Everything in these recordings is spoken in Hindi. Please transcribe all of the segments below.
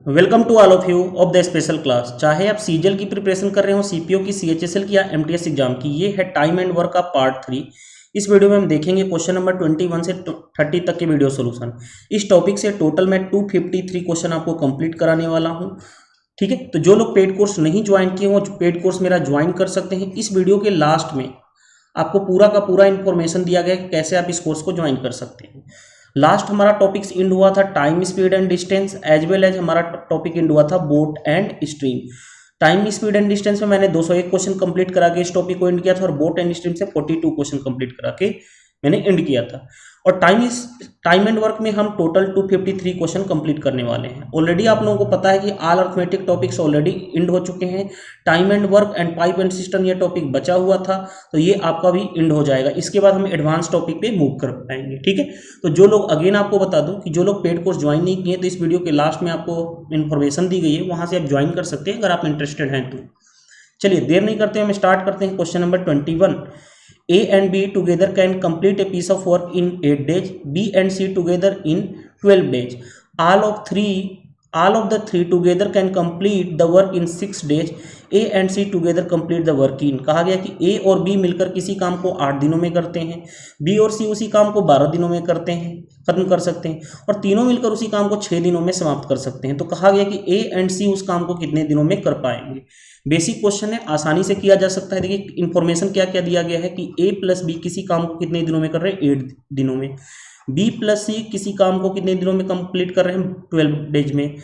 Welcome to all of you of the special class. चाहे आप सीजीएल की प्रिपरेशन कर रहे हो, सीपीओ की, सीएचएसएल की या एमटीएस एग्जाम की, ये है टाइम एंड वर्क का पार्ट 3। इस वीडियो में हम देखेंगे क्वेश्चन नंबर 21 से 30 तक के वीडियो सोल्यूशन। इस टॉपिक से टोटल मैं 253 क्वेश्चन आपको कंप्लीट कराने वाला हूँ। ठीक है, तो जो लोग पेड कोर्स नहीं ज्वाइन किए वो पेड कोर्स मेरा ज्वाइन कर सकते हैं। इस वीडियो के लास्ट में आपको पूरा का पूरा इन्फॉर्मेशन दिया गया है कि कैसे आप इस कोर्स को ज्वाइन कर सकते हैं। लास्ट हमारा टॉपिक इंड हुआ था time, speed and distance, as well as हमारा टॉपिक इंड हुआ था boat and stream. Time, speed and distance में मैंने 201 क्वेश्चन कंप्लीट करा के इस टॉपिक को एंड किया था, और बोट एंड स्ट्रीम से 42 क्वेश्चन कंप्लीट करा के मैंने एंड किया था। और टाइम एंड वर्क में हम टोटल 253 क्वेश्चन कंप्लीट करने वाले हैं। ऑलरेडी आप लोगों को पता है कि all arithmetic topics already and हो चुके हैं। Time and work and pipe and system ये टॉपिक बचा हुआ था, तो ये आपका भी एंड हो जाएगा। इसके बाद हम एडवांस टॉपिक पे मूव कर पाएंगे। ठीक है, तो जो लोग, अगेन आपको बता दूं कि जो लोग पेड कोर्स ज्वाइन नहीं किए, तो इस वीडियो के लास्ट में आपको इन्फॉर्मेशन दी गई है, वहां से आप ज्वाइन कर सकते हैं अगर आप इंटरेस्टेड हैं तो। चलिए देर नहीं करते हैं, हम स्टार्ट करते हैं। Question number 21। A and B together can complete a piece of work in 8 days. B and C together in 12 days. All of the three together can complete the work in 6 days. A and C together complete the work in। कहा गया कि A और B मिलकर किसी काम को 8 दिनों में करते हैं, B और C उसी काम को 12 दिनों में करते हैं, खत्म कर सकते हैं, और तीनों मिलकर उसी काम को 6 दिनों में समाप्त कर सकते हैं। तो कहा गया कि A एंड C उस काम को कितने दिनों में कर पाएंगे। बेसिक क्वेश्चन है, आसानी से किया जा सकता है। देखिए इन्फॉर्मेशन क्या क्या दिया गया है कि A प्लस बी किसी काम को कितने दिनों में कर रहे हैं, 8 दिनों में। B प्लस सी किसी काम को कितने दिनों में कंप्लीट कर रहे हैं, 12 डेज में।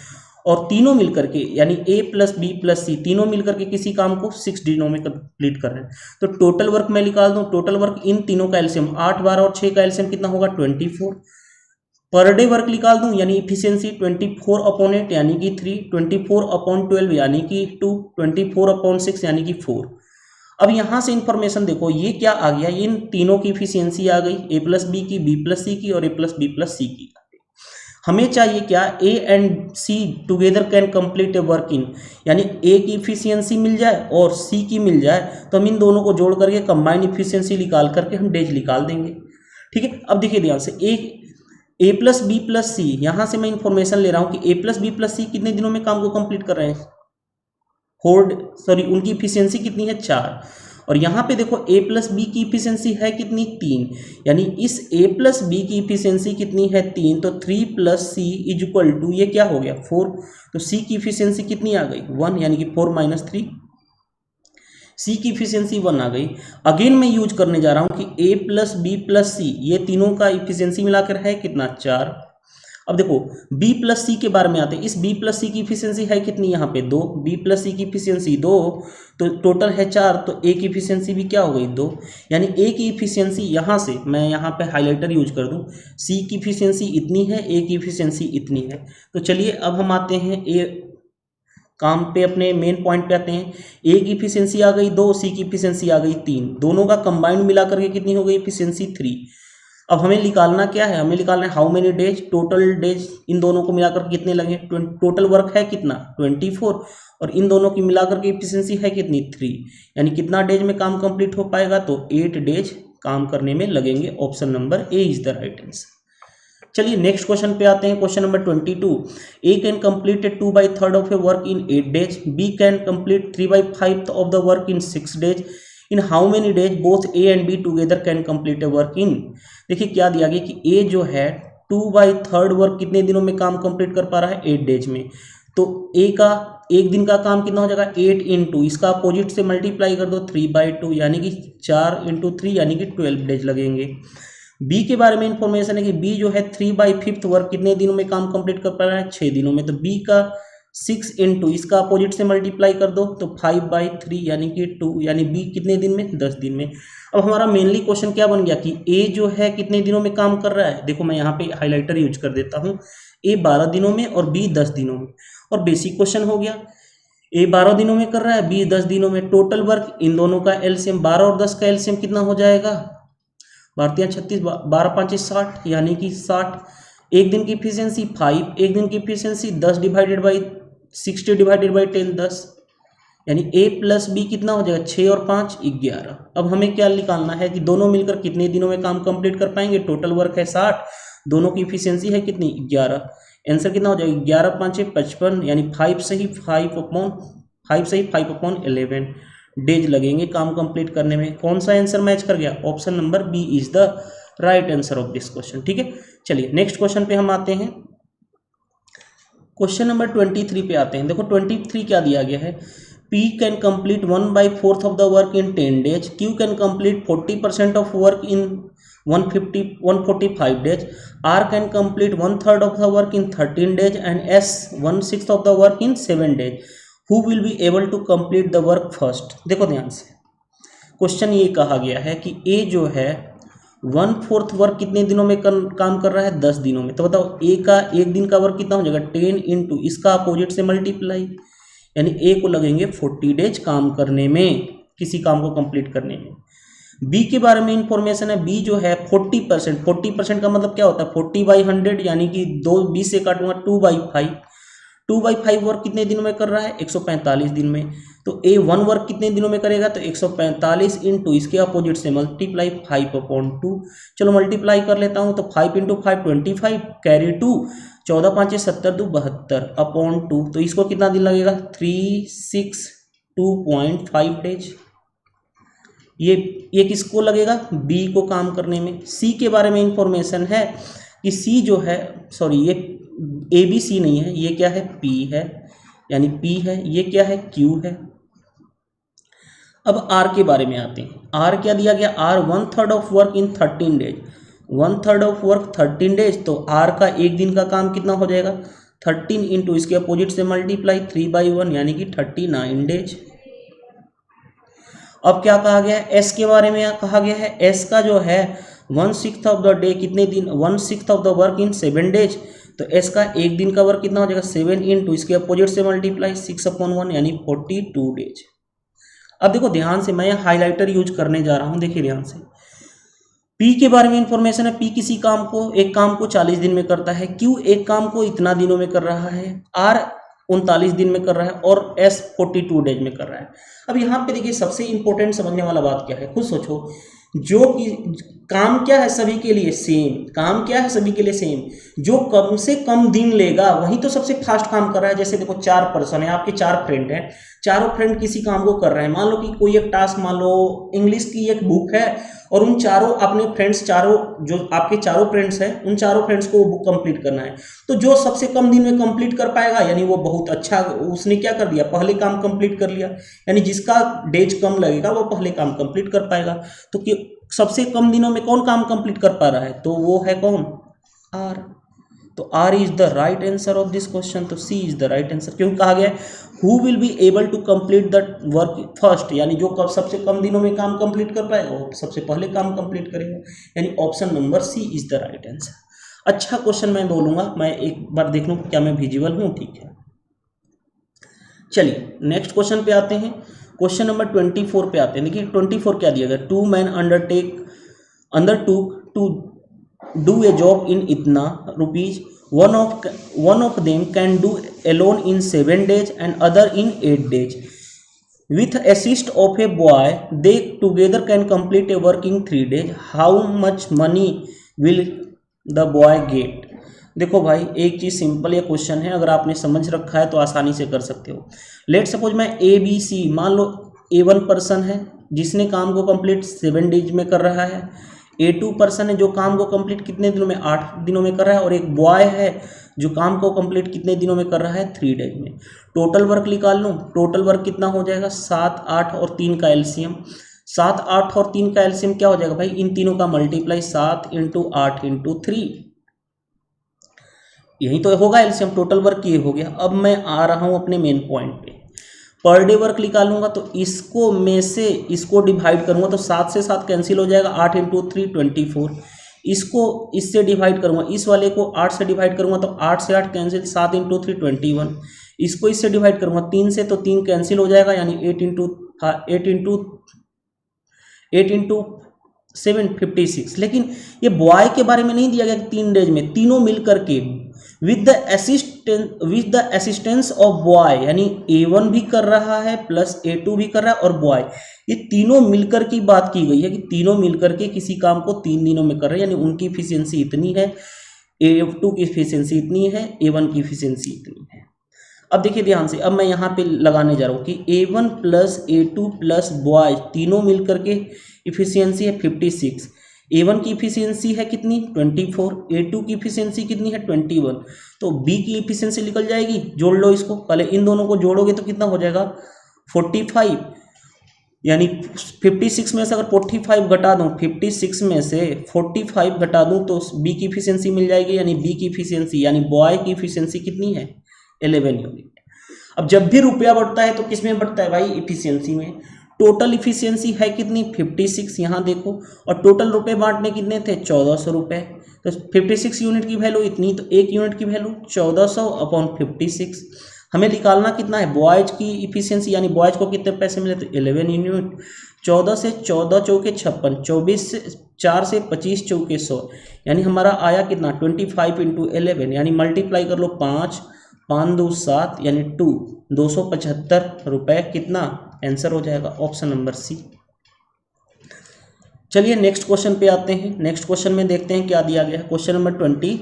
और तीनों मिलकर के, यानी A प्लस बी प्लस सी तीनों मिलकर के किसी काम को 6 दिनों में कंप्लीट कर रहे हैं। तो टोटल वर्क मैं निकाल दूं, टोटल वर्क इन तीनों का एलसीएम 8, 12 और 6 का एलसीएम कितना होगा, 24। पर डे वर्क निकाल दूं, यानी इफिशियंसी 24/8 यानी कि 3, 24/12 यानी कि 2, 24/6 यानी कि 4। अब यहां से इंफॉर्मेशन देखो, ये क्या आ गया, इन तीनों की इफिशियंसी आ गई, A प्लस बी की, B प्लस सी की और A प्लस बी प्लस सी की। हमें चाहिए क्या, A and C together can complete a work इन, यानी A की इफिशियंसी मिल जाए और C की मिल जाए, तो हम इन दोनों को जोड़ करके कंबाइंड इफिशियंसी निकाल करके हम डेज निकाल देंगे। ठीक है, अब देखिए ध्यान से, ए प्लस बी प्लस सी, यहां से मैं इंफॉर्मेशन ले रहा हूं कि ए प्लस बी प्लस सी कितने दिनों में काम को कंप्लीट कर रहे हैं, उनकी इफिशियंसी कितनी है, 4। और यहां पे देखो ए प्लस बी की इफिशियंसी है कितनी, 3, यानी इस ए प्लस बी की इफिशियंसी कितनी है, 3, तो 3 plus C is equal to, ये क्या हो गया, 4। तो सी की इफिशियंसी कितनी आ गई, 1, यानी कि 4 - 3, सी की इफिशियंसी 1 आ गई। अगेन मैं यूज करने जा रहा हूं कि ए प्लस बी प्लस सी, ये तीनों का इफिशियंसी मिलाकर है कितना, 4। अब देखो बी प्लस सी के बारे में आते हैं। इस बी प्लस सी की इफिशियंसी है कितनी, यहाँ पे 2, बी प्लस सी की इफिशियंसी 2, तो टोटल है 4, तो ए की इफिशियंसी भी क्या हो गई, 2, यानी ए की इफिशियंसी, यहाँ से मैं यहाँ पे हाईलाइटर यूज कर दूं, सी की इफिशियंसी इतनी है, ए की इफिशियंसी इतनी है। तो चलिए अब हम आते हैं ए काम पे, अपने मेन पॉइंट पे आते हैं। ए की इफिशियंसी आ गई 2, सी की इफिशियंसी आ गई 3, दोनों का कंबाइंड मिला करके कितनी हो गई इफिशियंसी, 3। अब हमें निकालना क्या है, हमें निकालना है how many days, total days in दोनों को मिलाकर कितने लगे, टोटल वर्क है कितना, 24, और इन दोनों की मिलाकर के इफिशियंसी है कितनी, 3, यानी कितना डेज में काम कंप्लीट हो पाएगा, तो 8 डेज काम करने में लगेंगे। Option number A is the right answer. चलिए नेक्स्ट क्वेश्चन पे आते हैं। Question number 22। A can complete 2/3 of a work in 8 days, B can complete 3/5 of the work in 6 days. In how many days both A and B together can complete a work in. देखिए क्या दिया गया कि ए जो है 2/3 वर्क कितने दिनों में काम कंप्लीट कर पा रहा है, 8 डेज में। तो ए का एक दिन का काम कितना हो जाएगा, 8 इंटू इसका अपोजिट से मल्टीप्लाई कर दो, 3/2, यानी कि 4 × 3 यानी कि 12 डेज लगेंगे। बी के बारे में इंफॉर्मेशन है कि बी जो है 3/5 वर्क कितने दिनों में काम कंप्लीट कर पा रहा है, 6 दिनों में। तो बी का 6 इंटू इसका अपोजिट से मल्टीप्लाई कर दो, तो 5/3 यानी कि 2, यानी बी कितने दिन में, 10 दिन में। अब हमारा मेनली क्वेश्चन क्या बन गया कि ए जो है कितने दिनों में काम कर रहा है। देखो मैं यहाँ पे हाईलाइटर यूज कर देता हूँ, ए 12 दिनों में और बी 10 दिनों में। और बेसिक क्वेश्चन हो गया, ए 12 दिनों में कर रहा है, बी 10 दिनों में। टोटल वर्क इन दोनों का एलसीएम 12 और 10 का एलसीएम कितना हो जाएगा, 12×36, 12×5 = 60, यानी कि 60। एक दिन की इफिशियंसी 5, एक दिन की efficiency 10 divided by 60 divided by 10, 10, यानी ए प्लस बी कितना हो जाएगा, 6 और 5 11। अब हमें क्या निकालना है कि दोनों मिलकर कितने दिनों में काम कंप्लीट कर पाएंगे। टोटल वर्क है 60, दोनों की इफिशियंसी है कितनी, 11, आंसर कितना हो जाएगा 11 5 55 यानी 5 से ही 5/11 डेज लगेंगे काम कंप्लीट करने में। कौन सा आंसर मैच कर गया? Option number B is the right answer of this question. ठीक है, चलिए नेक्स्ट क्वेश्चन पे हम आते हैं। क्वेश्चन नंबर 23 पे आते हैं। देखो 23 क्या दिया गया है, P can complete 1/4 of the work in 10 days, Q can complete 40% of work in 145 days, R can complete 1/3 of the work in 13 days and S 1/6 of the work in 7 days. Who will be able to complete the work first? देखो ध्यान से, क्वेश्चन ये कहा गया है कि A जो है 1/4 वर्क कितने दिनों में काम कर रहा है? 10 दिनों में। तो बताओ A का एक दिन का वर्क कितना हो जाएगा? 10 इंटू इसका अपोजिट से मल्टीप्लाई, यानी ए को लगेंगे 40 डेज काम करने में, किसी काम को कंप्लीट करने में। बी के बारे में इंफॉर्मेशन है, बी जो है 40%, 40% का मतलब क्या होता है? 40/100 यानी कि 20 से काटूंगा 2/5, 2/5 वर्क कितने दिनों में कर रहा है? 145 दिन में। तो ए 1 वर्क कितने दिनों में करेगा? तो 145 इंटू इसके अपोजिट से मल्टीप्लाई 5/2। चलो मल्टीप्लाई कर लेता हूँ, तो 5 इंटू 5 25 कैरी 2, 14 5 70 2 72 अपॉन 2। तो इसको कितना दिन लगेगा? 362.5 डेज। ये किसको लगेगा? बी को काम करने में। सी के बारे में इंफॉर्मेशन है कि सी जो है, सॉरी ये ए बी सी नहीं है, ये क्या है? पी है, यानी पी है। ये क्या है? क्यू है। अब आर के बारे में आते हैं। आर क्या दिया गया? R 1/3 of work in 13 days, 1/3 of work 13 days. तो आर का एक दिन का काम कितना हो जाएगा? 13 इंटू इसके अपोजिट से मल्टीप्लाई 3/1 यानी कि 39 डेज। अब क्या कहा गया है? एस के बारे में कहा गया है, एस का जो है 1/6 ऑफ द डे कितने दिन? 1/6 of the work in 7 days. तो एस का एक दिन का वर्क कितना हो जाएगा? 7 इंटू इसके अपोजिट से मल्टीप्लाई 6/1 यानी 42 डेज। अब देखो ध्यान से, मैं हाइलाइटर यूज करने जा रहा हूं, देखिए ध्यान से। पी के बारे में इंफॉर्मेशन है, पी किसी काम को, एक काम को 40 दिन में करता है। क्यू एक काम को इतना दिनों में कर रहा है। आर 39 दिन में कर रहा है और एस 42 डेज में कर रहा है। अब यहाँ पे देखिए सबसे इंपॉर्टेंट समझने वाला बात क्या है, खुद सोचो। जो कि काम क्या है सभी के लिए? सेम। काम क्या है सभी के लिए? सेम। जो कम से कम दिन लेगा वही तो सबसे फास्ट काम कर रहा है। जैसे देखो 4 पर्सन है, आपके 4 फ्रेंड हैं, चारों फ्रेंड किसी काम को कर रहे हैं। मान लो कि कोई एक टास्क, मान लो इंग्लिश की एक बुक है और उन चारों अपने फ्रेंड्स, चारों जो आपके चारों फ्रेंड्स हैं, उन चारों फ्रेंड्स को वो बुक कंप्लीट करना है। तो जो सबसे कम दिन में कंप्लीट कर पाएगा यानी वो बहुत अच्छा, उसने क्या कर दिया? पहले काम कंप्लीट कर लिया। यानी जिसका डेज कम लगेगा वो पहले काम कंप्लीट कर पाएगा। तो कि सबसे कम दिनों में कौन काम कंप्लीट कर पा रहा है? तो वो है कौन? आर। तो R is the right answer of this question. तो C is the right answer. क्यों कहा गया who will be able to complete the work first, यानी जो सबसे कम दिनों में काम कंप्लीट कर पाएगा वो सबसे पहले काम कंप्लीट करेगा, यानी option number C is the right answer. अच्छा क्वेश्चन मैं बोलूंगा, मैं एक बार देख लूँ क्या मैं विजिबल हूँ। ठीक है, चलिए नेक्स्ट क्वेश्चन पे आते हैं। क्वेश्चन नंबर 24 पे आते हैं। देखिए 24 क्या दिया गया? 2 men undertook to do a job in इतना rupees, one of them can do alone in 7 days and other in 8 days. With assist of a boy, they together can complete a work in 3 days. How much money will the boy get? देखो भाई, एक चीज़ सिंपल ये क्वेश्चन है, अगर आपने समझ रखा है तो आसानी से कर सकते हो। लेट सपोज मैं ए बी सी, मान लो A1 पर्सन है जिसने काम को कंप्लीट 7 डेज में कर रहा है, A2 पर्सन है जो काम को कंप्लीट कितने दिनों में? 8 दिनों में कर रहा है, और एक बॉय है जो काम को कंप्लीट कितने दिनों में कर रहा है? 3 डेज में। टोटल वर्क निकाल लूँ, टोटल वर्क कितना हो जाएगा? 7 8 और 3 का एलसीएम, 7 8 और 3 का एलसीएम क्या हो जाएगा भाई? इन तीनों का मल्टीप्लाई 7 इंटू 8 इंटू 3, यही तो होगा एलसीएम। टोटल वर्क ये हो गया। अब मैं आ रहा हूँ अपने मेन पॉइंट पे, पर डे वर्क निकालूंगा तो इसको में से इसको डिवाइड करूंगा तो 7 से 7 कैंसिल हो जाएगा, 8 इंटू 3 24। इसको इससे डिवाइड करूंगा, इस वाले को 8 से डिवाइड करूंगा तो 8 से 8 कैंसिल, 7 इंटू 3 21। इसको इससे डिवाइड करूंगा 3 से तो 3 कैंसिल हो जाएगा, यानी 8 इंटू 7 56। लेकिन ये बॉय के बारे में नहीं दिया गया कि 3 डेज में, तीनों मिल करके with the assistance of boy, यानी A1 भी कर रहा है प्लस A2 भी कर रहा है और बॉय, ये तीनों मिलकर की बात की गई है कि तीनों मिलकर के किसी काम को 3 दिनों में कर रहे हैं, यानी उनकी इफिशियंसी इतनी है A2 की इफिशियंसी इतनी है, A1 की इफिशियंसी इतनी है। अब देखिए ध्यान से, अब मैं यहाँ पे लगाने जा रहा हूँ कि A1 plus A2 plus boys तीनों मिलकर के इफिशियंसी है 56। A1 की इफिशियंसी है कितनी 24, A2 की इफिशियंसी कितनी है 21। तो B की इफिशियंसी निकल जाएगी, जोड़ लो इसको, पहले इन दोनों को जोड़ोगे तो कितना हो जाएगा 45, यानी 56 में से अगर 45 घटा दूँ, 56 में से 45 घटा दूँ तो बी की इफिशियंसी मिल जाएगी, यानी बी की इफिशियंसी यानी बॉय की इफिशियंसी कितनी है 11 यूनिट। अब जब भी रुपया बढ़ता है तो किस में बढ़ता है भाई, इफिशियंसी में। टोटल इफिशियंसी है कितनी 56, यहाँ देखो, और टोटल रुपए बांटने कितने थे 1400 रुपये, तो 56 यूनिट की वैल्यू इतनी, तो एक यूनिट की वैल्यू 1400 अपॉन 56। हमें निकालना कितना है बॉयज की इफिशियंसी, यानी बॉयज को कितने पैसे मिले, तो 11 यूनिट। 14 से 14 चौके 56, 24 से 4 से 25 चौके 100, यानी हमारा आया कितना 25 इंटू 11, यानी मल्टीप्लाई कर लो 5, 5 2 7, यानी 275 रुपये कितना आंसर हो जाएगा, ऑप्शन नंबर सी। चलिए नेक्स्ट क्वेश्चन पे आते हैं। नेक्स्ट क्वेश्चन में देखते हैं क्या दिया गया है। Question number 25,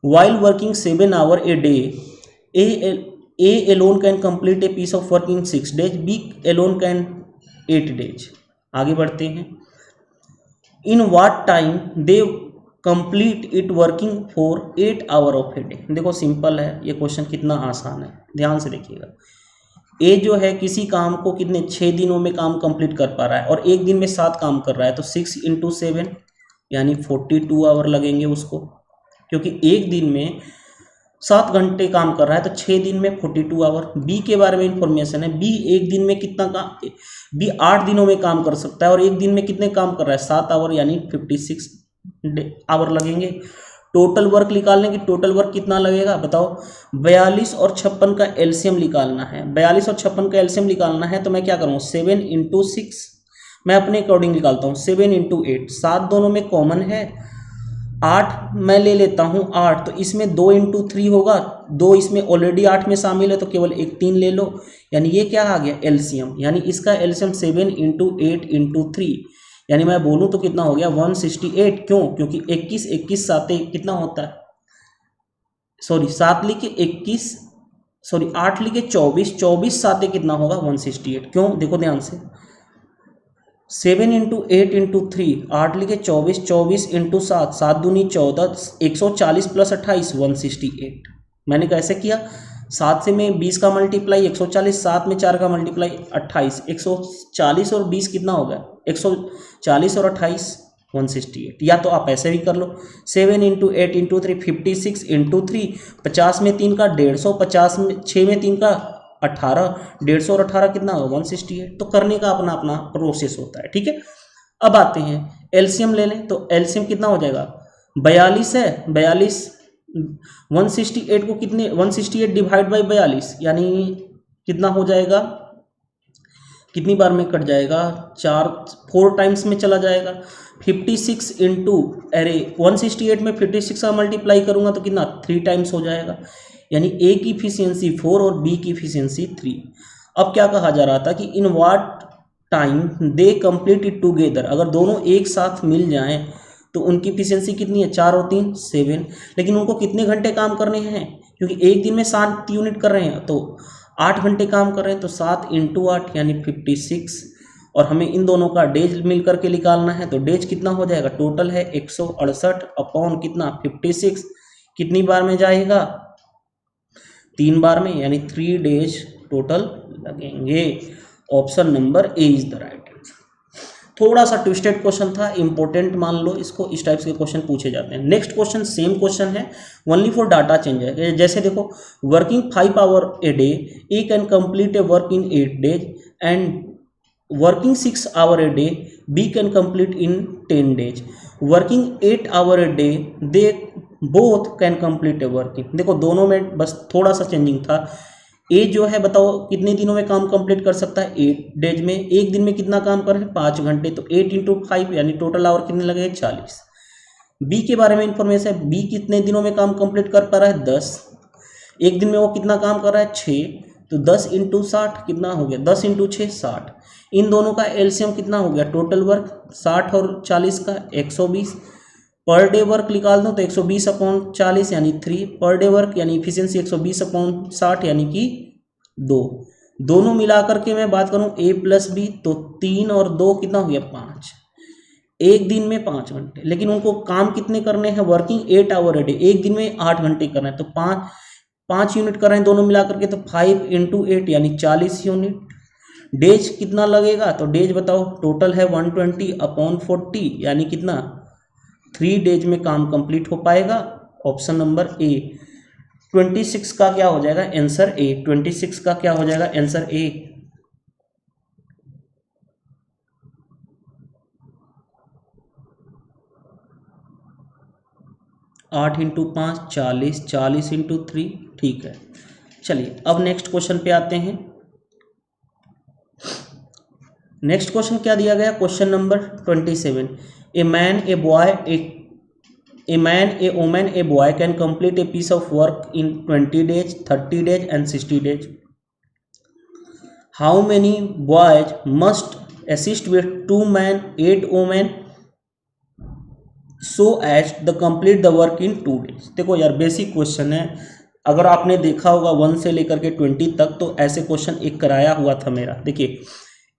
while working 7 hour a day, A alone can complete a piece of work in 6 days, B alone can 8 days। आगे बढ़ते हैं। In what time they complete it working for 8 hour of a day। देखो सिंपल है ये क्वेश्चन, कितना आसान है, ध्यान से देखिएगा। ए जो है किसी काम को कितने 6 दिनों में काम कंप्लीट कर पा रहा है और एक दिन में 7 काम कर रहा है, तो 6 इंटू 7 यानी 42 आवर लगेंगे उसको, क्योंकि एक दिन में 7 घंटे काम कर रहा है, तो 6 दिन में 42 आवर। बी के बारे में इंफॉर्मेशन है, बी एक दिन में कितना काम, बी 8 दिनों में काम कर सकता है और एक दिन में कितने काम कर रहा है 7 आवर, यानी 56 आवर लगेंगे। टोटल वर्क निकालने की, टोटल वर्क कितना लगेगा बताओ, 42 और 56 का एलसीएम निकालना है। 42 और 56 का एलसीएम निकालना है तो मैं क्या करूँ 7 इंटू 6, मैं अपने अकॉर्डिंग निकालता हूँ 7 इंटू 8, 7 दोनों में कॉमन है, 8 मैं ले लेता हूँ 8, तो इसमें 2 इंटू 3 होगा, 2 इसमें ऑलरेडी 8 में शामिल है तो केवल एक 3 ले लो, यानी ये क्या आ गया एलसीएम, यानी इसका एलसीएम 7 इंटू 8 इंटू 3, यानी मैं बोलूँ तो कितना हो गया 168। क्यों, क्योंकि 21 21 साते कितना होता है, सॉरी 7 लिखे 21, सॉरी 8 लिखे 24, 24 साते कितना होगा 168। क्यों, देखो ध्यान से, 7 इंटू 8 इंटू 3, 8 लिखे 24, 24 इंटू 7, 7 दूनी 14, 140 प्लस 28 168। मैंने कैसे किया, 7 से मैं 20 का मल्टीप्लाई 140, 7 में 4 का मल्टीप्लाई 28, 140 और 20 कितना हो गया 140 और 28 168। या तो आप ऐसे भी कर लो 7 इंटू 8 इंटू 3 56 इंटू 3, 50 में 3 का 150, 50 में 6 में 3 का 18, 150 और 18 कितना होगा 168। तो करने का अपना अपना प्रोसेस होता है, ठीक है। अब आते हैं एलसीएम ले लें, तो एलसीएम कितना हो जाएगा 42 है, 42 168 को कितने 168 डिवाइड बाई 42 यानी कितना हो जाएगा, कितनी बार में कट जाएगा 4 टाइम्स में चला जाएगा। 56 इंटू अरे 168 में 56 का मल्टीप्लाई करूंगा तो कितना 3 टाइम्स हो जाएगा, यानी ए की इफिशियंसी 4 और बी की इफिशियंसी 3। अब क्या कहा जा रहा था कि in what time they complete it together, अगर दोनों एक साथ मिल जाएं तो उनकी इफिशियंसी कितनी है 4 और 3 7, लेकिन उनको कितने घंटे काम करने हैं, क्योंकि एक दिन में 7 यूनिट कर रहे हैं तो 8 घंटे काम कर रहे हैं, तो 7 इंटू 8 यानी 56, और हमें इन दोनों का डेज मिल करके निकालना है, तो डेज कितना हो जाएगा, टोटल है 168 अपॉन कितना 56, कितनी बार में जाएगा 3 बार में, यानी 3 डेज टोटल लगेंगे। Option number A is the right answer. थोड़ा सा ट्विस्टेड क्वेश्चन था, इंपॉर्टेंट मान लो इसको, इस टाइप के क्वेश्चन पूछे जाते हैं। नेक्स्ट क्वेश्चन सेम क्वेश्चन है, ओनली फॉर डाटा चेंज है। जैसे देखो working 5 hour a day, A can complete a work in 8 days, and working 6 hour a day, B can complete in 10 days. Working 8 hour a day, they both can complete a working. देखो दोनों में बस थोड़ा सा चेंजिंग था। ए जो है बताओ कितने दिनों में काम कंप्लीट कर सकता है 8 डेज में, एक दिन में कितना काम कर रहे हैं 5 घंटे, तो 8 इंटू 5 यानी टोटल आवर कितने लगे 40। बी के बारे में इंफॉर्मेशन है, बी कितने दिनों में काम कंप्लीट कर पा रहा है 10, एक दिन में वो कितना काम कर रहा है 6, तो 10 इंटू 60 कितना हो गया 10 इंटू 6 60। इन दोनों का एलसीएम कितना हो गया टोटल वर्क 60 और 40 का 120, पर डे वर्क निकाल दो तो 120/40 यानी 3, पर डे वर्क यानी इफिशियंसी 120/60 यानी कि 2। दोनों मिला करके मैं बात करूं a प्लस बी तो 3 और 2 कितना हो गया 5, एक दिन में 5 घंटे। लेकिन उनको काम कितने करने हैं, वर्किंग 8 आवर ए डे, एक दिन में 8 घंटे करना है तो 5 यूनिट कर रहे हैं दोनों मिला करके तो 5 × 8 यानी 40 यूनिट। डेज कितना लगेगा तो डेज बताओ, टोटल है 120/40 यानी कितना 3 डेज में काम कंप्लीट हो पाएगा। ऑप्शन नंबर ए 26 का क्या हो जाएगा आंसर ए, 26 का क्या हो जाएगा आंसर ए। आठ इंटू 5 40, 40 × 3, ठीक है। चलिए अब नेक्स्ट क्वेश्चन पे आते हैं। नेक्स्ट क्वेश्चन क्या दिया गया, question number 27। A man a boy a man a woman a boy can complete a piece of work in 20 days, 30 days and 60 days. How many boys must assist with 2 men, 8 women so as the complete the work in 2 days? देखो यार बेसिक क्वेश्चन है, अगर आपने देखा होगा 1 से लेकर के 20 तक तो ऐसे क्वेश्चन एक कराया हुआ था मेरा। देखिए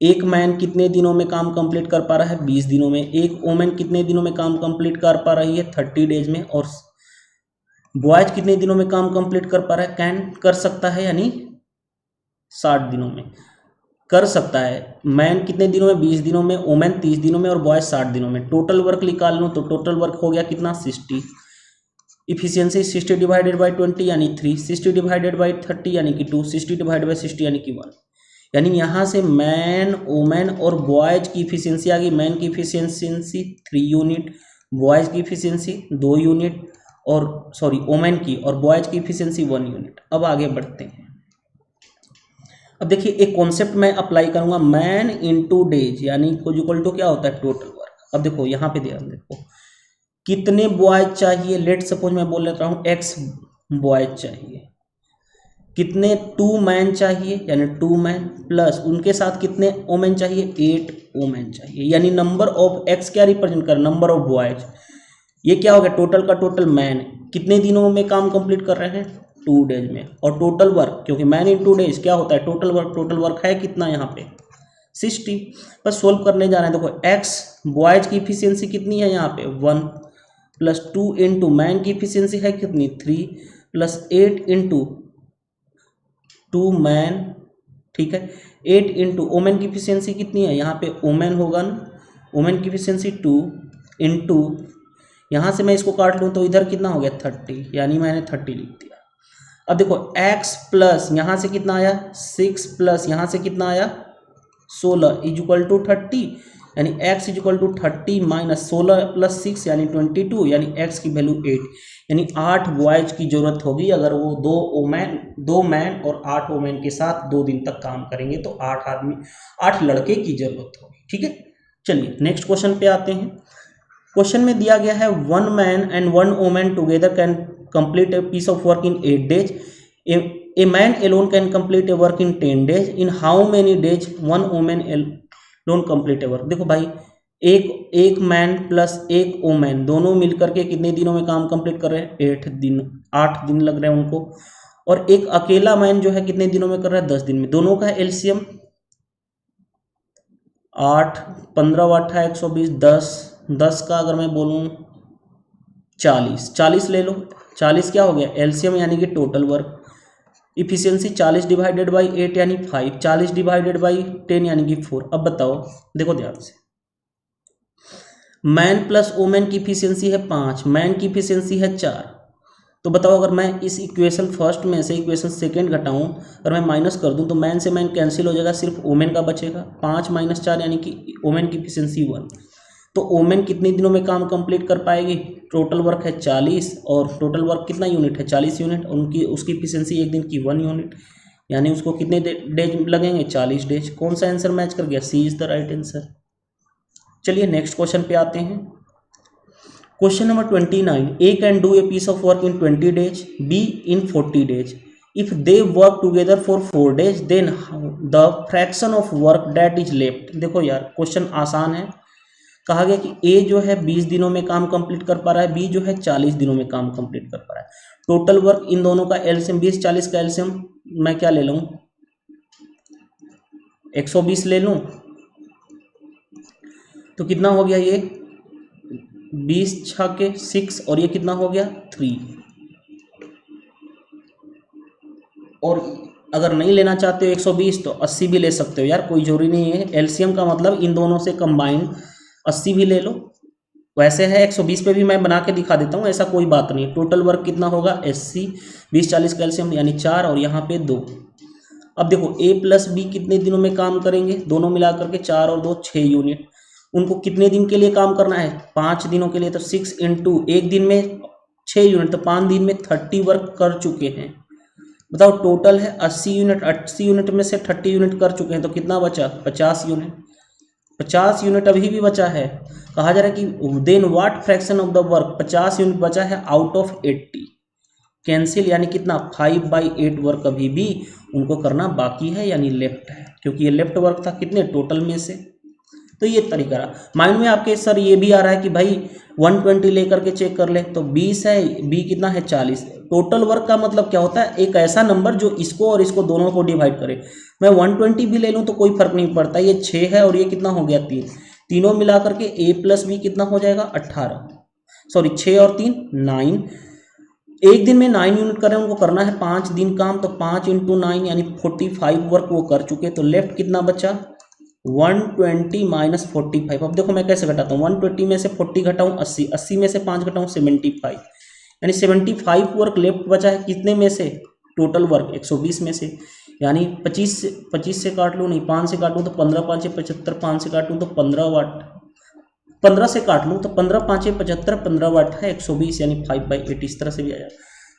एक मैन कितने दिनों में काम कंप्लीट कर पा रहा है 20 दिनों में, एक वोमेन कितने दिनों में काम कंप्लीट कर पा रही है 30 डेज में, और बॉयज कितने दिनों में काम कंप्लीट कर पा रहा है, कैन कर सकता है यानी 60 दिनों में कर सकता है। मैन कितने दिनों में 20 दिनों में, वोमेन 30 दिनों में और बॉयज 60 दिनों में। टोटल वर्क निकाल लो तो टोटल वर्क हो गया कितना 60, इफिशियंसी 60 डिवाइडेड बाई 20 यानी 3, 60 डिवाइडेड बाई 30 यानी कि 2, 60 डिवाइडेड बाई 60 यानी कि 1। यानी यहाँ से मैन वोमेन और बॉयज की इफिशियंसी आ गई। मैन की इफिशियंसी 3 यूनिट, बॉयज की इफिशियंसी 2 यूनिट, और सॉरी वोमेन की और बॉयज की इफिशियंसी 1 यूनिट। अब आगे बढ़ते हैं। अब देखिए एक कॉन्सेप्ट मैं अप्लाई करूंगा, मैन इनटू डेज यानी इक्वल टू क्या होता है टोटल वर्क। अब देखो यहाँ पे ध्यान देखो कितने बॉयज चाहिए, लेट सपोज मैं बोल लेता हूँ x बॉयज चाहिए, कितने 2 मैन चाहिए यानी 2 मैन, प्लस उनके साथ कितने वोमेन चाहिए 8 वोमेन चाहिए। यानी नंबर ऑफ x क्या रिप्रेजेंट कर नंबर ऑफ बॉयज, ये क्या हो गया टोटल का टोटल मैन कितने दिनों में काम कंप्लीट कर रहे हैं 2 डेज में, और टोटल वर्क क्योंकि मैन इन 2 डेज क्या होता है टोटल वर्क है कितना यहाँ पे 60। बस सोल्व करने जा रहे हैं। देखो x बॉयज की इफिशियंसी कितनी है यहाँ पे 1, प्लस 2 इंटू मैन की इफिशियंसी है कितनी 3, प्लस 8 इंटू 2 मैन, ठीक है, 8 इंटू वोमेन की इफिशियंसी कितनी है यहाँ पे वोमेन होगा ना, वोमेन की इफिशियंसी 2 इंटू यहाँ से मैं इसको काट लूँ तो इधर कितना हो गया 30, यानी मैंने 30 लिख दिया। अब देखो x प्लस यहाँ से कितना आया 6 प्लस यहाँ से कितना आया 16 इज इक्वल टू 30, यानी x is equal to 30 minus 16 plus 6 यानी 22, यानी x की वैल्यू 8, यानी 8 बॉयज की जरूरत होगी अगर वो 2 मैन और 8 वोमेन के साथ 2 दिन तक काम करेंगे तो 8 लड़के की जरूरत होगी। ठीक है, चलिए नेक्स्ट क्वेश्चन पे आते हैं। क्वेश्चन में दिया गया है 1 man and 1 women together can complete a piece of work in 8 days. A man alone can complete a work in 10 days. In how many days 1 woman alone complete a work? देखो भाई एक मैन प्लस एक वोमेन दोनों मिलकर के कितने दिनों में काम कंप्लीट कर रहे हैं 8 दिन लग रहे हैं उनको, और एक अकेला मैन जो है कितने दिनों में कर रहा है 10 दिन में। दोनों का एलसीएम 8 15 8 120, 10 का अगर मैं बोलूँ 40 ले लो, 40 क्या हो गया एलसीएम यानी कि total work, efficiency 40 divided by 8 यानी 5, 40 डिवाइडेड बाई 10 यानी कि 4। अब बताओ देखो ध्यान से, मैन प्लस वोमेन की इफिशियंसी है 5, मैन की इफिशियंसी है 4, तो बताओ अगर मैं इस इक्वेशन फर्स्ट में से इक्वेशन सेकंड घटाऊं और मैं माइनस कर दूं तो मैन से मैन कैंसिल हो जाएगा, सिर्फ वोमेन का बचेगा। 5 - 4 यानी कि वोमेन की इफिशियंसी 1, तो वोमेन कितने दिनों में काम कंप्लीट कर पाएगी, टोटल वर्क है 40 और टोटल वर्क कितना यूनिट है 40 यूनिट, उनकी उसकी इफिशियंसी एक दिन की 1 यूनिट, यानी उसको कितने डेज लगेंगे 40 डेज। कौन सा आंसर मैच कर गया, C is the right answer. चलिए नेक्स्ट क्वेश्चन पे आते हैं। Question number 29, A can do a piece of work in 20 days, B in 40 days. If they work together for 4 days, then the fraction of work that is left. देखो यार क्वेश्चन आसान है, कहा गया कि ए जो है 20 दिनों में काम कंप्लीट कर पा रहा है, बी जो है 40 दिनों में काम कंप्लीट कर पा रहा है। टोटल वर्क इन दोनों का एलसीएम 20-40 का एलसीएम मैं क्या ले लूँ, 120 ले लूँ, तो कितना हो गया ये 20 छके 6 और ये कितना हो गया 3। और अगर नहीं लेना चाहते हो 120 तो 80 भी ले सकते हो यार, कोई जरूरी नहीं है। एलसीएम का मतलब इन दोनों से कंबाइंड 80 भी ले लो। वैसे है 120 पे भी मैं बना के दिखा देता हूँ, ऐसा कोई बात नहीं। टोटल वर्क कितना होगा 80, 20-40 का एलसीएम यानी 4 और यहाँ पे 2। अब देखो ए प्लस बी कितने दिनों में काम करेंगे, दोनों मिलाकर के 4 और 2 6 यूनिट। उनको कितने दिन के लिए काम करना है 5 दिनों के लिए, तो 6 इंटू एक दिन में 6 यूनिट, तो 5 दिन में 30 वर्क कर चुके हैं। बताओ टोटल है 80 यूनिट, 80 यूनिट में से 30 यूनिट कर चुके हैं तो कितना बचा 50 यूनिट। 50 यूनिट अभी भी बचा है। कहा जा रहा है कि then what fraction of the work, 50 unit बचा है आउट ऑफ 80 कैंसिल, यानी कितना 5/8 वर्क अभी भी उनको करना बाकी है, यानी लेफ्ट है, क्योंकि ये लेफ्ट वर्क था कितने टोटल में से। तो ये तरीका रहा। माइंड में आपके सर ये भी आ रहा है कि भाई 120 लेकर के चेक कर ले, तो 20 है, बी कितना है 40। टोटल वर्क का मतलब क्या होता है, एक ऐसा नंबर जो इसको और इसको दोनों को डिवाइड करे। मैं 120 भी ले लूँ तो कोई फर्क नहीं पड़ता, ये 6 है और ये कितना हो गया 3, तीनों मिला करके ए प्लस बी कितना हो जाएगा 18, सॉरी 6 और 3 9। एक दिन में 9 यूनिट कर रहे हैं, उनको करना है 5 दिन काम, तो 5 इंटू 9 यानी 45 वर्क वो कर चुके। तो लेफ्ट कितना बचा 120 माइनस 45। अब देखो मैं कैसे घटाता हूँ, 120 में से 40 घटाऊँ 80, 80 में से 5 घटाऊँ 75, यानी 75 वर्क लेफ्ट बचा है कितने में से, टोटल वर्क 120 में से। यानी 25 से काट लूँ, नहीं 5 से काटूँ तो 15 5 75, 5 से काटूँ तो 15 वाट, 15 से काट लूँ तो 15 5 75, 15 वाट है 120, यानी 5/8 इस तरह से भी आया।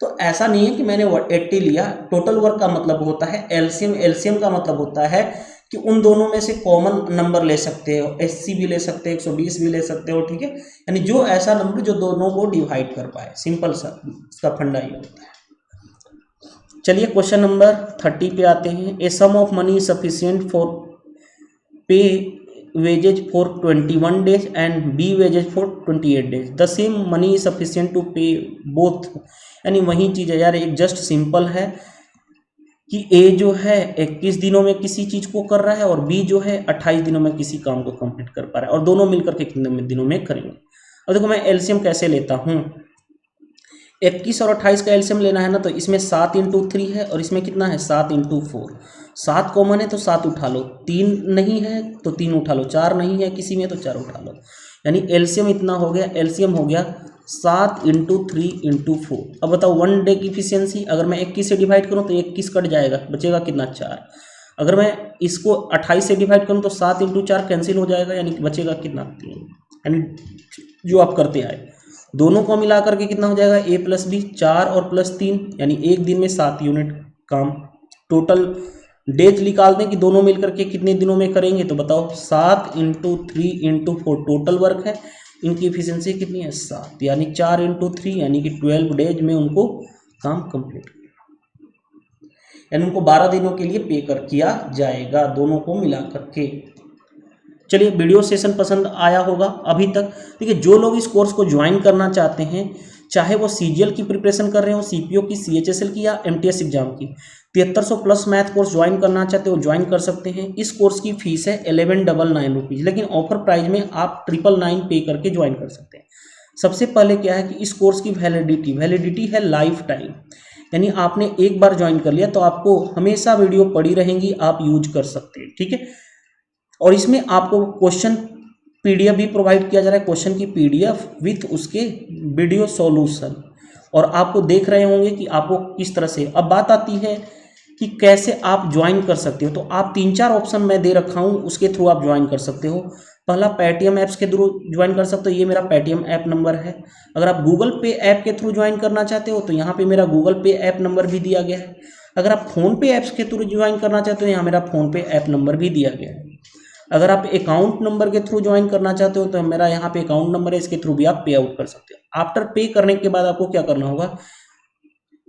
तो ऐसा नहीं है कि मैंने 80 लिया। टोटल वर्क का मतलब होता है एलसीएम, एलसीएम का मतलब होता है कि उन दोनों में से कॉमन नंबर ले सकते हो, 80 भी ले सकते हो, 120 भी ले सकते हो, ठीक है। यानी जो ऐसा नंबर जो दोनों को डिवाइड कर पाए, सिंपल सा इसका फंडा ये होता है। चलिए क्वेश्चन नंबर 30 पे आते हैं। A sum of money sufficient for pay wages for 21 days and B wages for 28 days. The same money is sufficient to pay both. यानी वही चीज़ है यार, एक जस्ट सिंपल है कि A जो है 21 दिनों में किसी चीज़ को कर रहा है और B जो है 28 दिनों में किसी काम को कंप्लीट कर पा रहा है, और दोनों मिलकर के कितने दिनों में करेंगे। अब देखो मैं एलसीएम कैसे लेता हूँ, 21 और 28 का एलसीएम लेना है ना, तो इसमें 7 इंटू 3 है और इसमें कितना है 7 इंटू 4। 7 कॉमन है तो 7 उठा लो, 3 नहीं है तो 3 उठा लो, 4 नहीं है किसी में तो 4 उठा लो। यानी एलसीएम इतना हो गया, एलसीएम हो गया 7 इंटू 3 इंटू 4। अब बताओ 1 डे की इफिशियंसी, अगर मैं 21 से डिवाइड करूँ तो 21 कट जाएगा, बचेगा कितना 4। अगर मैं इसको 28 से डिवाइड करूँ तो 7 इंटू 4 कैंसिल हो जाएगा, यानी बचेगा कितना 3। यानी जो आप करते आए दोनों को मिला करके कितना हो जाएगा ए प्लस बी, 4 और प्लस 3, यानी एक दिन में 7 यूनिट काम। टोटल डेज निकाल दें कि दोनों मिलकर के कितने दिनों में करेंगे, तो बताओ 7 इंटू 3 इंटू 4 टोटल वर्क है, इनकी एफिशिएंसी कितनी है 7, यानी 4 इंटू 3 यानी कि 12 डेज में उनको काम कंप्लीट, यानी उनको 12 दिनों के लिए पे कर किया जाएगा दोनों को मिला करके। चलिए वीडियो सेशन पसंद आया होगा अभी तक। देखिए जो लोग इस कोर्स को ज्वाइन करना चाहते हैं, चाहे वो सीजीएल की प्रिपरेशन कर रहे हो, सीपीओ की, सीएचएसएल की या एमटीएस एग्जाम की, 7300 प्लस मैथ कोर्स ज्वाइन करना चाहते हो ज्वाइन कर सकते हैं। इस कोर्स की फीस है 1199 रुपीज़, लेकिन ऑफर प्राइस में आप 999 पे करके ज्वाइन कर सकते हैं। सबसे पहले क्या है कि इस कोर्स की वैलिडिटी है लाइफ टाइम, यानी आपने एक बार ज्वाइन कर लिया तो आपको हमेशा वीडियो पड़ी रहेंगी, आप यूज कर सकते हैं, ठीक है। और इसमें आपको क्वेश्चन पीडीएफ भी प्रोवाइड किया जा रहा है, क्वेश्चन की पीडीएफ विथ उसके वीडियो सॉल्यूशन, और आपको देख रहे होंगे कि आपको किस तरह से। अब बात आती है कि कैसे आप ज्वाइन कर सकते हो, तो आप 3-4 ऑप्शन मैं दे रखा हूँ, उसके थ्रू आप ज्वाइन कर सकते हो। पहला पेटीएम ऐप्स के थ्रू ज्वाइन कर सकते हो, ये मेरा पेटीएम ऐप नंबर है। अगर आप गूगल पे ऐप के थ्रू ज्वाइन करना चाहते हो तो यहाँ पे मेरा गूगल पे ऐप नंबर भी दिया गया है। अगर आप फ़ोन पे ऐप्स के थ्रू ज्वाइन करना चाहते हो, यहाँ मेरा फ़ोन पे ऐप नंबर भी दिया गया है। अगर आप अकाउंट नंबर के थ्रू ज्वाइन करना चाहते हो तो मेरा यहाँ पे अकाउंट नंबर है, इसके थ्रू भी आप पे आउट कर सकते हो। आफ्टर पे करने के बाद आपको क्या करना होगा,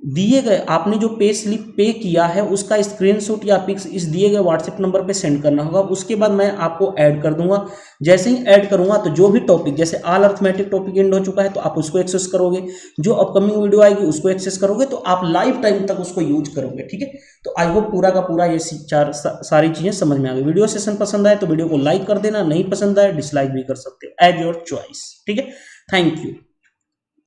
दिए गए आपने जो पे स्लिप पे किया है उसका स्क्रीनशॉट या पिक्स इस दिए गए व्हाट्सएप नंबर पे सेंड करना होगा। उसके बाद मैं आपको ऐड कर दूंगा। जैसे ही ऐड करूंगा तो जो भी टॉपिक, जैसे ऑल अर्थमेटिक टॉपिक एंड हो चुका है तो आप उसको एक्सेस करोगे, जो अपकमिंग वीडियो आएगी उसको एक्सेस करोगे, तो आप लाइफ टाइम तक उसको यूज करोगे। ठीक है, तो आई होप पूरा का पूरा ये सारी चीजें समझ में आ गई। वीडियो सेशन पसंद आए तो वीडियो को लाइक कर देना, नहीं पसंद आए डिसलाइक भी कर सकते हो, एज योर चॉइस। ठीक है, थैंक यू।